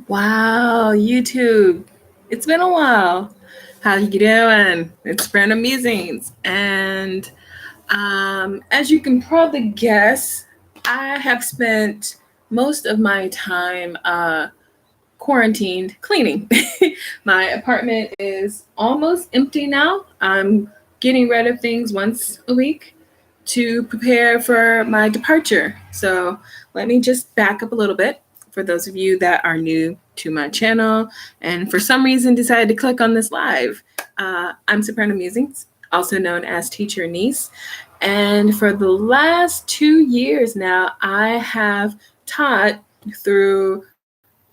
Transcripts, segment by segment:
Wow, YouTube. It's been a while. How you doing? It's Brandon Musings. And as you can probably guess, I have spent most of my time quarantined cleaning. My apartment is almost empty now. I'm getting rid of things once a week to prepare for my departure. So let me just back up a little bit for those of you that are new to my channel and for some reason decided to click on this live. I'm Soprano Musings, also known as Teacher Niece. And for the last 2 years now, I have taught through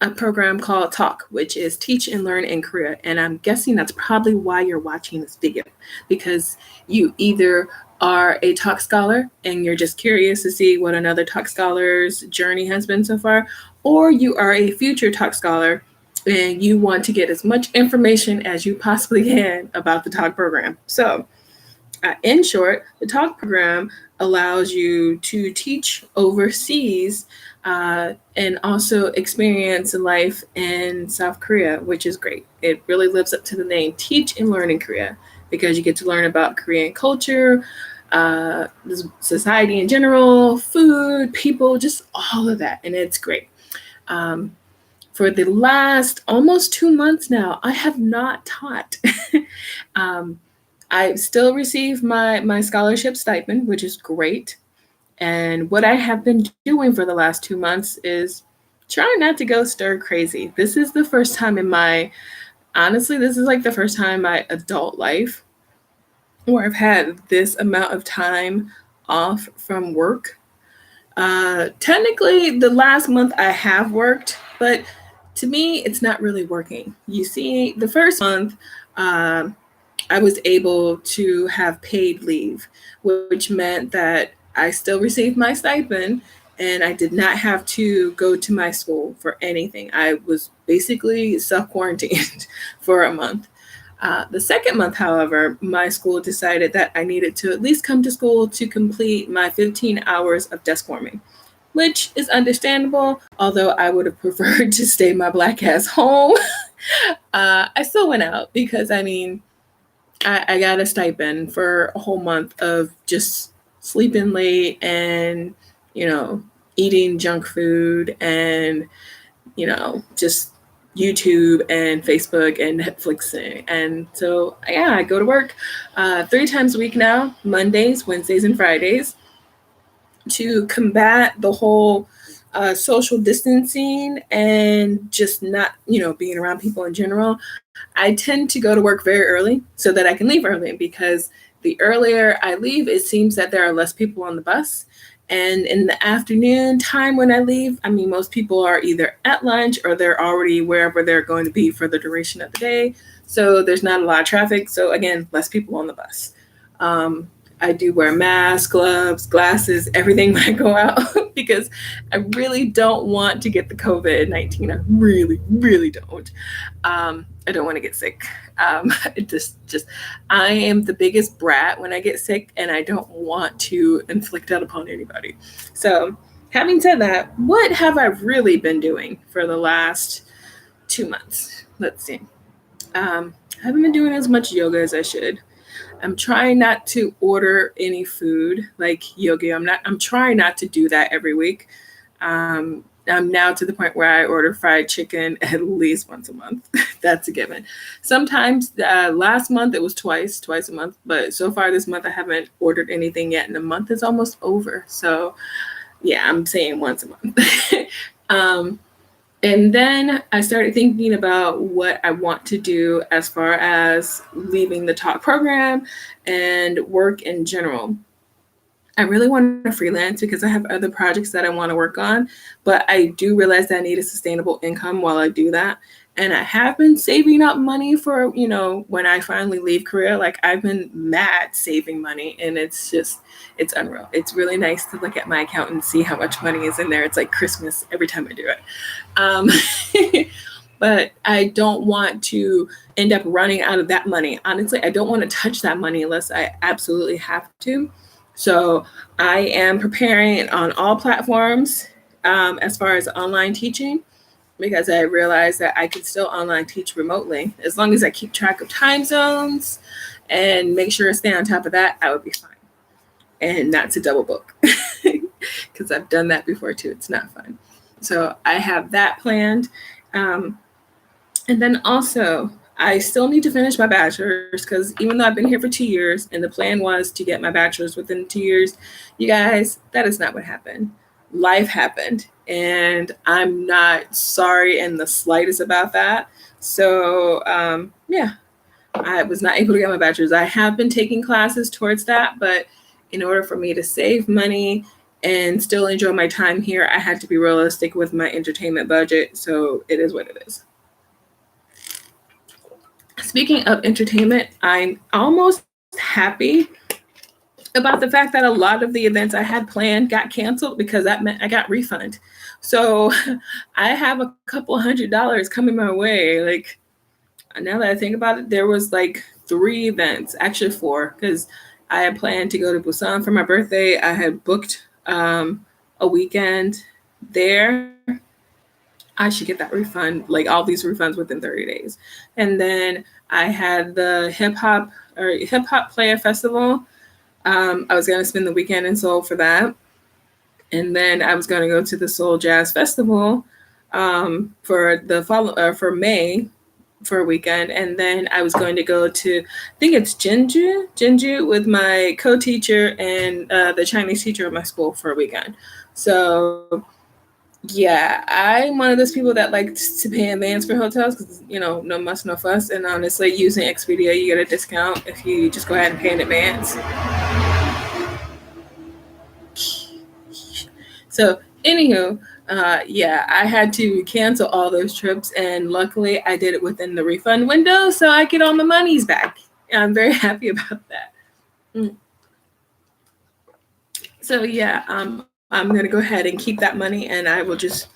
a program called TaLK, which is Teach and Learn in Korea. And I'm guessing that's probably why you're watching this video, because you either are a TaLK scholar and you're just curious to see what another TaLK scholar's journey has been so far, or you are a future TaLK scholar and you want to get as much information as you possibly can about the TaLK program. So in short, the TaLK program allows you to teach overseas and also experience life in South Korea, which is great. It really lives up to the name, Teach and Learn in Korea, because you get to learn about Korean culture, society in general, food, people, just all of that. And it's great. Um, for the last almost 2 months now, I have not taught. um, I still receive my scholarship stipend, which is great. And what I have been doing for the last 2 months is trying not to go stir crazy. This is the first time in my, honestly, this is like the first time in my adult life where I've had this amount of time off from work. Technically, the last month I have worked, but to me, it's not really working. You see, the first month, uh, I was able to have paid leave, which meant that I still received my stipend and I did not have to go to my school for anything. I was basically self quarantined for a month. The second month, however, my school decided that I needed to at least come to school to complete my 15 hours of desk warming, which is understandable, although I would have preferred to stay my black ass home. I still went out because, I mean, I got a stipend for a whole month of just sleeping late and, you know, eating junk food and, just YouTube and Facebook and Netflixing. And so, yeah, I go to work 3 times a week now, Mondays, Wednesdays, and Fridays, to combat the whole social distancing and just not, being around people in general. I tend to go to work very early so that I can leave early, because the earlier I leave, it seems that there are less people on the bus. And in the afternoon time when I leave, I mean, most people are either at lunch or they're already wherever they're going to be for the duration of the day. So there's not a lot of traffic. So again, less people on the bus. Um, I do wear masks, gloves, glasses, everything when I go out because I really don't want to get the COVID-19. I really, really don't. I don't want to get sick. It just, I am the biggest brat when I get sick, and I don't want to inflict that upon anybody. So, having said that, what have I really been doing for the last 2 months? Let's see. I haven't been doing as much yoga as I should. I'm trying not to order any food like yogi. I'm trying not to do that every week. I'm now to the point where I order fried chicken at least once a month. That's a given. Sometimes last month it was twice a month, but so far this month I haven't ordered anything yet, and the month is almost over. So yeah, I'm saying once a month. um, and then I started thinking about what I want to do as far as leaving the talk program and work in general. I really want to freelance because I have other projects that I want to work on, but I do realize that I need a sustainable income while I do that. And I have been saving up money for, when I finally leave Korea. Like, I've been mad saving money, and it's unreal. It's really nice to look at my account and see how much money is in there. It's like Christmas every time I do it. Um, but I don't want to end up running out of that money. Honestly, I don't want to touch that money unless I absolutely have to. So I am preparing on all platforms as far as online teaching. because I realized that I could still online teach remotely. As long as I keep track of time zones and make sure I stay on top of that, I would be fine. And not to double book, because I've done that before too. It's not fun. So I have that planned. Um, and then also, I still need to finish my bachelor's because even though I've been here for 2 years and the plan was to get my bachelor's within 2 years, you guys, that is not what happened. Life happened, and I'm not sorry in the slightest about that. So, yeah, I was not able to get my bachelor's. I have been taking classes towards that, but in order for me to save money and still enjoy my time here, I had to be realistic with my entertainment budget. So it is what it is. Speaking of entertainment, I'm almost happy about the fact that a lot of the events I had planned got canceled because that meant I got refund. So I have a couple $100 coming my way. Like, now that I think about it, there was like 3 events, actually 4, because I had planned to go to Busan for my birthday. I had booked a weekend there. I should get that refund, like all these refunds within 30 days. And then I had the hip hop player festival. I was gonna spend the weekend in Seoul for that, and then I was gonna go to the Seoul Jazz Festival for May for a weekend, and then I was going to go to, I think it's Jinju with my co-teacher and the Chinese teacher at my school for a weekend. So yeah, I'm one of those people that likes to pay in advance for hotels because no muss, no fuss, and honestly, using Expedia, you get a discount if you just go ahead and pay in advance. So, anywho, yeah, I had to cancel all those trips, and luckily, I did it within the refund window, so I get all my monies back. I'm very happy about that. Mm. So, yeah, I'm gonna go ahead and keep that money, and I will just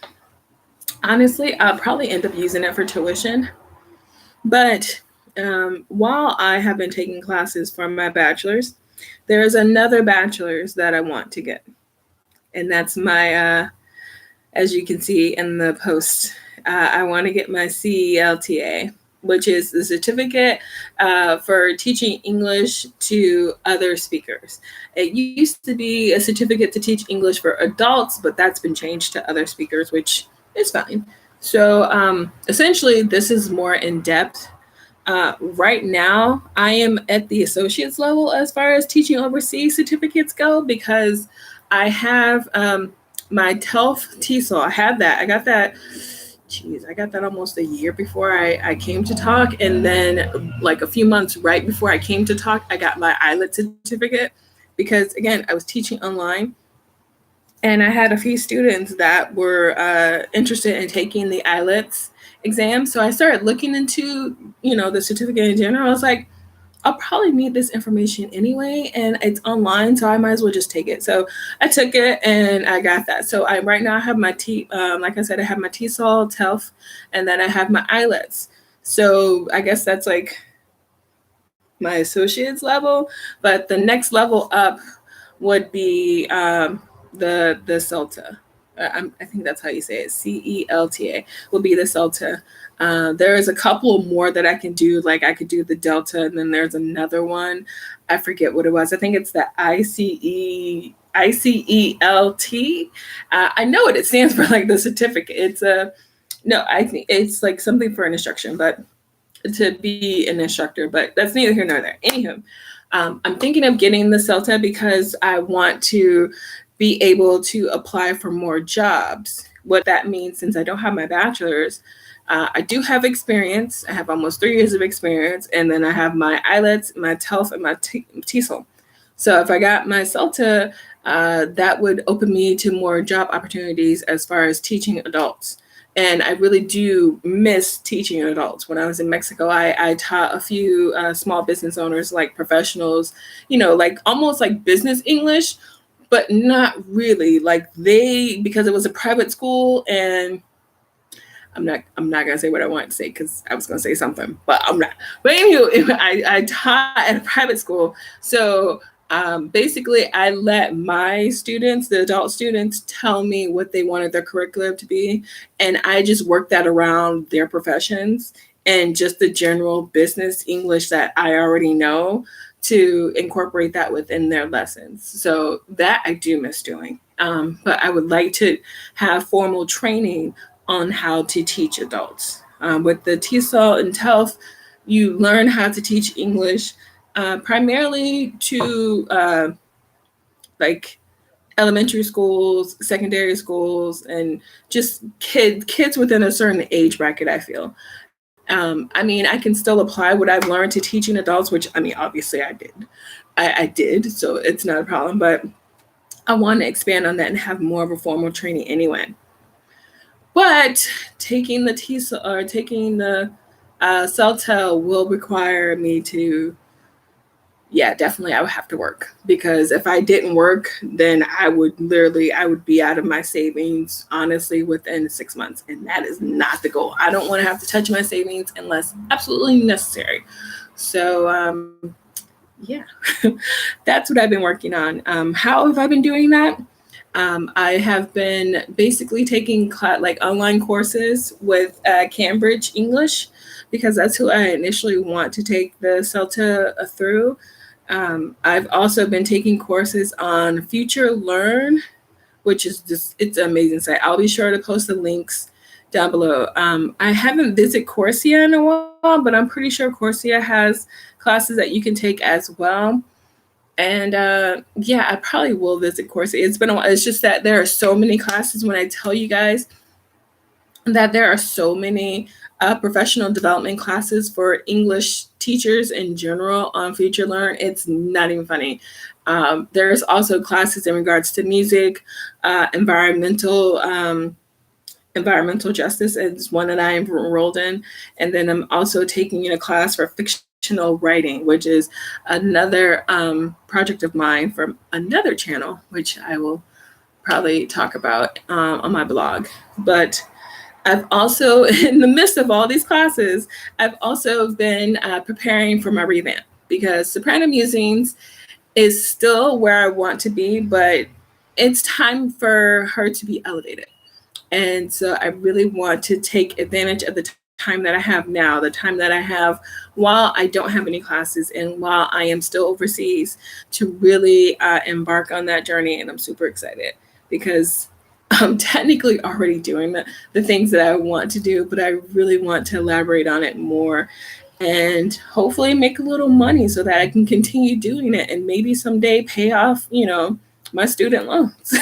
honestly, I'll probably end up using it for tuition. But while I have been taking classes for my bachelor's, there is another bachelor's that I want to get, and that's my as you can see in the post, I want to get my CELTA, which is the certificate for teaching English to other speakers. It used to be a certificate to teach English for adults, but that's been changed to other speakers, which is fine. So essentially, this is more in depth. Right now, I am at the associate's level as far as teaching overseas certificates go because I have my TELF TESOL. I had that. I got that. Geez, I got that almost a year before I came to TaLK, and then like a few months right before I came to TaLK, I got my IELTS certificate because again, I was teaching online. And I had a few students that were interested in taking the IELTS exam. So I started looking into, the certificate in general. I was like, I'll probably need this information anyway, and it's online, so I might as well just take it. So I took it and I got that. So I right now I have my like I said, I have my TESOL, TELF, and then I have my IELTS. So I guess that's like my associate's level, but the next level up would be the CELTA. I think that's how you say it. CELTA will be the CELTA. There is a couple more that I can do. Like I could do the Delta, and then there's another one. I forget what it was. I think it's the ICELT. I know what it stands for, like the certificate. It's a no. I think it's like something for an instruction, but to be an instructor. But that's neither here nor there. Anywho, I'm thinking of getting the CELTA because I want to be able to apply for more jobs. What that means, since I don't have my bachelor's, I do have experience. I have almost 3 years of experience, and then I have my IELTS, my TELF, and my TESOL. So if I got my CELTA, that would open me to more job opportunities as far as teaching adults. And I really do miss teaching adults. When I was in Mexico, I taught a few small business owners, like professionals, like almost like business English, but not really. Like because it was a private school, and I'm not gonna say what I want to say because I was gonna say something, but I'm not. But anyway, I taught at a private school, so Basically, I let my students, the adult students, tell me what they wanted their curriculum to be. And I just work that around their professions and just the general business English that I already know to incorporate that within their lessons. So that I do miss doing. But I would like to have formal training on how to teach adults. With the TESOL and TaLK, you learn how to teach English primarily to like elementary schools, secondary schools, and just kids within a certain age bracket. I feel. I mean, I can still apply what I've learned to teaching adults, which I mean, obviously I did. I did, so it's not a problem. But I want to expand on that and have more of a formal training anyway. But taking the TESOL or taking the CELTA will require me to, yeah, definitely I would have to work, because if I didn't work, then I would be out of my savings honestly within 6 months. And that is not the goal. I don't want to have to touch my savings unless absolutely necessary. So yeah, that's what I've been working on. How have I been doing that? I have been basically taking like online courses with Cambridge English, because that's who I initially want to take the CELTA through. I've also been taking courses on Future Learn, which is just, it's an amazing site. I'll be sure to post the links down below. I haven't visited Coursera in a while, but I'm pretty sure Coursera has classes that you can take as well. And yeah, I probably will visit Coursera. It's been a while. It's just that there are so many classes. When I tell you guys that there are so many professional development classes for English teachers in general on Future Learn, it's not even funny. There's also classes in regards to music, environmental justice is one that I am enrolled in. And then I'm also taking a class for fictional writing, which is another project of mine from another channel, which I will probably talk about on my blog. But I've also, in the midst of all these classes, I've also been preparing for my revamp, because Soprano Musings is still where I want to be, but it's time for her to be elevated. And so I really want to take advantage of the time that I have now, the time that I have while I don't have any classes and while I am still overseas, to really embark on that journey. And I'm super excited, because I'm technically already doing the things that I want to do, but I really want to elaborate on it more and hopefully make a little money so that I can continue doing it and maybe someday pay off, my student loans.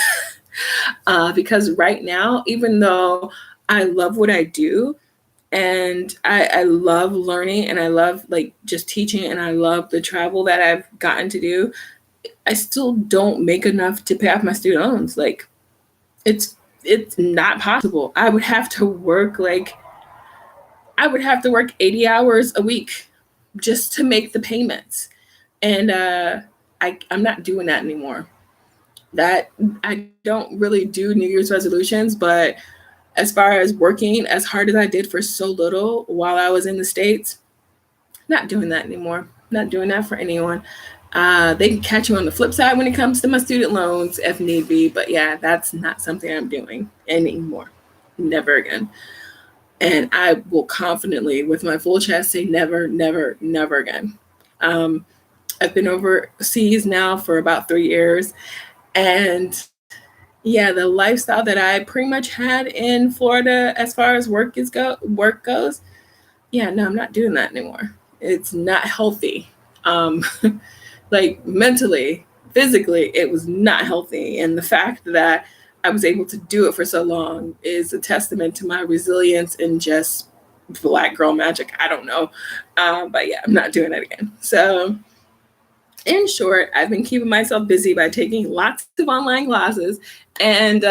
Because right now, even though I love what I do and I love learning and I love like just teaching and I love the travel that I've gotten to do, I still don't make enough to pay off my student loans. Like it's not possible. I would have to work 80 hours a week just to make the payments. And I'm not doing that anymore. That I don't really do New Year's resolutions, but as far as working as hard as I did for so little while I was in the States, not doing that anymore. Not doing that for anyone. They can catch you on the flip side when it comes to my student loans if need be. But yeah, that's not something I'm doing anymore. Never again. And I will confidently, with my full chest, say never, never, never again. I've been overseas now for about 3 years. And yeah, the lifestyle that I pretty much had in Florida as far as work goes, yeah, no, I'm not doing that anymore. It's not healthy. Like mentally, physically, it was not healthy. And the fact that I was able to do it for so long is a testament to my resilience and just black girl magic. I don't know. But yeah, I'm not doing it again. So in short, I've been keeping myself busy by taking lots of online classes and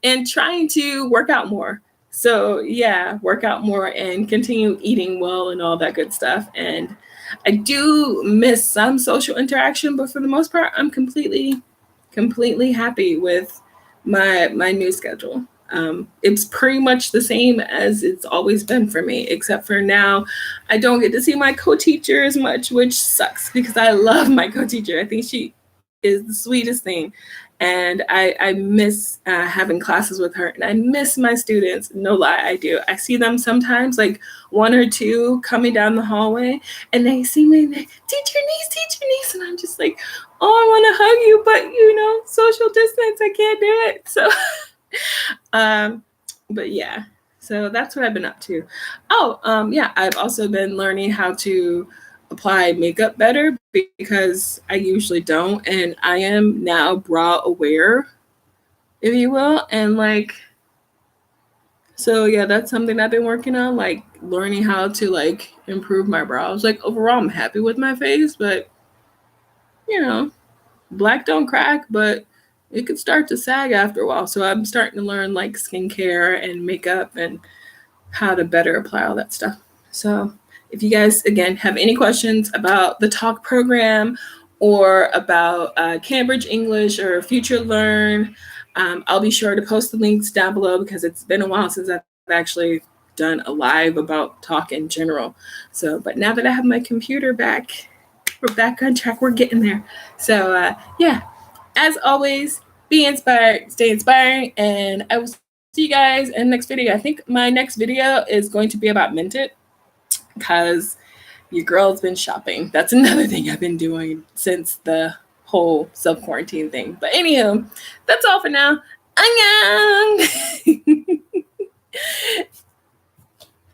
and trying to work out more. So yeah, work out more and continue eating well and all that good stuff. And I do miss some social interaction, but for the most part, I'm completely happy with my new schedule. It's pretty much the same as it's always been for me, except for now I don't get to see my co-teacher as much, which sucks because I love my co-teacher. I think she is the sweetest thing. And I miss having classes with her, and I miss my students. No lie, I do. I see them sometimes, like one or two coming down the hallway, and they see me and they, teacher niece. And I'm just like, oh, I want to hug you, but social distance, I can't do it. So but yeah, so that's what I've been up to. Oh, yeah, I've also been learning how to apply makeup better because I usually don't, and I am now brow aware, if you will, and like, so yeah, that's something I've been working on, like learning how to like improve my brows. Like overall, I'm happy with my face, but you know, black don't crack, but it could start to sag after a while. So I'm starting to learn like skincare and makeup and how to better apply all that stuff. So if you guys, again, have any questions about the TaLK program or about Cambridge English or Future Learn, I'll be sure to post the links down below because it's been a while since I've actually done a live about TaLK in general. So, but now that I have my computer back, we're back on track. We're getting there. So, yeah, as always, be inspired, stay inspiring, and I will see you guys in the next video. I think my next video is going to be about Minted because your girl's been shopping. That's another thing I've been doing since the whole self-quarantine thing. But anywho, that's all for now. Annyeong!